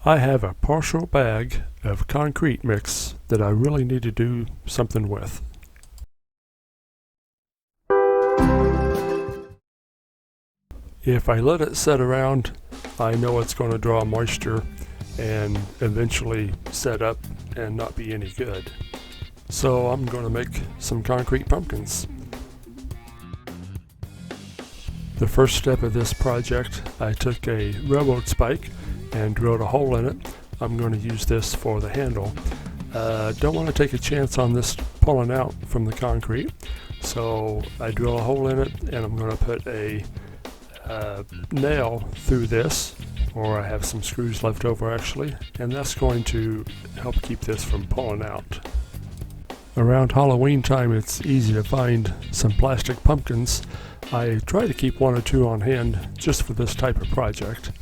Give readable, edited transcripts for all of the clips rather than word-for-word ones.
I have a partial bag of concrete mix that I really need to do something with. If I let it set around, I know it's going to draw moisture and eventually set up and not be any good. So I'm going to make some concrete pumpkins. The first step of this project, I took a railroad spike and drilled a hole in it. I'm going to use this for the handle. Don't want to take a chance on this pulling out from the concrete, so I drill a hole in it and I'm going to put a nail through this, or I have some screws left over actually, and that's going to help keep this from pulling out. Around Halloween time, it's easy to find some plastic pumpkins. I try to keep one or two on hand just for this type of project.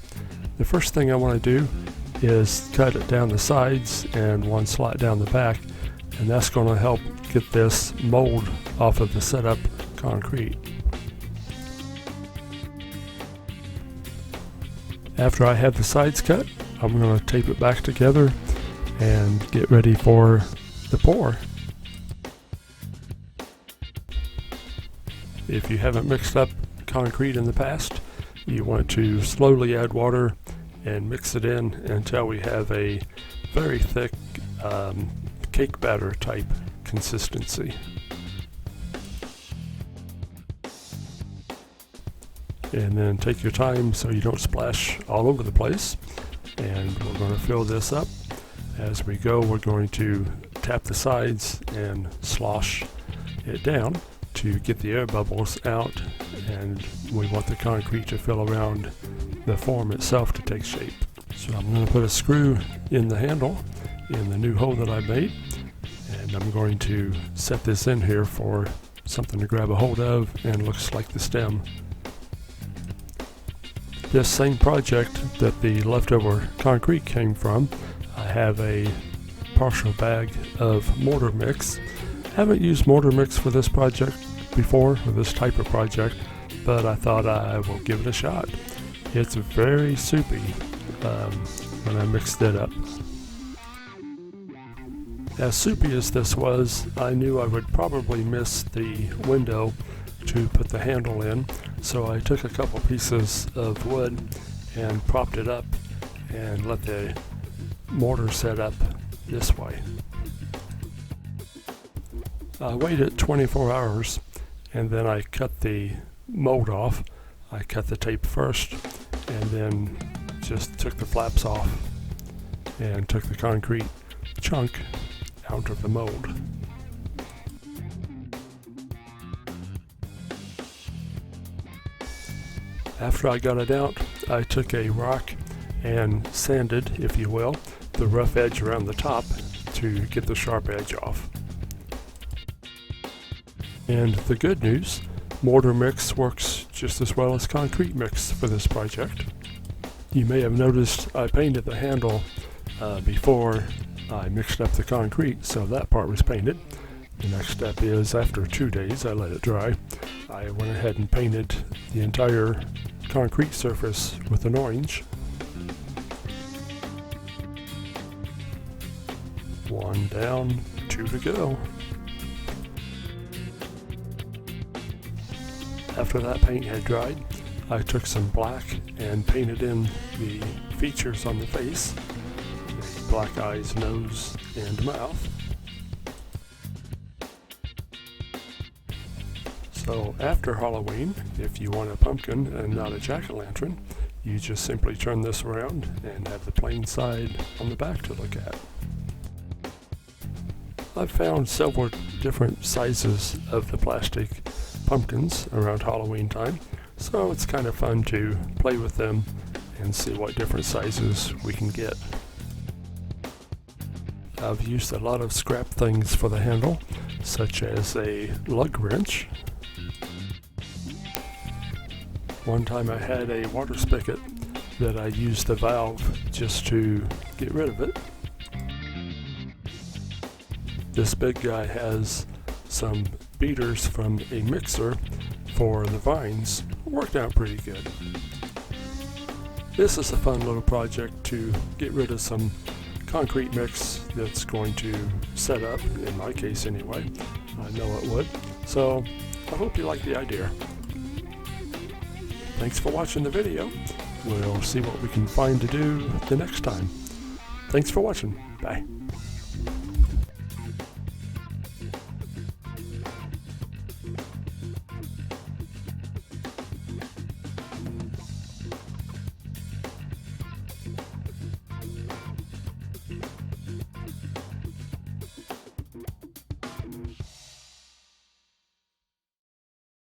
The first thing I want to do is cut it down the sides and one slot down the back, and that's going to help get this mold off of the setup concrete. After I have the sides cut, I'm going to tape it back together and get ready for the pour. If you haven't mixed up concrete in the past, you want to slowly add water and mix it in until we have a very thick cake batter type consistency. And then take your time so you don't splash all over the place. And we're going to fill this up. As we go, we're going to tap the sides and slosh it down to get the air bubbles out, and we want the concrete to fill around the form itself to take shape. So I'm going to put a screw in the handle in the new hole that I made, and I'm going to set this in here for something to grab a hold of, and looks like the stem. This same project that the leftover concrete came from, I have a partial bag of mortar mix. Haven't used mortar mix for this project before, for this type of project, but I thought I will give it a shot. It's very soupy when I mixed it up. As soupy as this was, I knew I would probably miss the window to put the handle in, so I took a couple pieces of wood and propped it up and let the mortar set up this way. I waited 24 hours and then I cut the mold off. I cut the tape first and then just took the flaps off and took the concrete chunk out of the mold. After I got it out, I took a rock and sanded, if you will, the rough edge around the top to get the sharp edge off. And the good news, mortar mix works just as well as concrete mix for this project. You may have noticed I painted the handle before I mixed up the concrete, so that part was painted. The next step is, after 2 days, I let it dry. I went ahead and painted the entire concrete surface with an orange. One down, 2 to go. After that paint had dried, I took some black and painted in the features on the face, the black eyes, nose, and mouth. So after Halloween, if you want a pumpkin and not a jack-o'-lantern, you just simply turn this around and have the plain side on the back to look at. I've found several different sizes of the plastic pumpkins around Halloween time, so it's kind of fun to play with them and see what different sizes we can get. I've used a lot of scrap things for the handle, such as a lug wrench. One time I had a water spigot that I used the valve just to get rid of it. This big guy has some beaters from a mixer for the vines. Worked out pretty good. this is a fun little project to get rid of some concrete mix that's going to set up, in my case anyway. I know it would. So I hope you like the idea. Thanks for watching the video. We'll see what we can find to do the next time. Thanks for watching. Bye.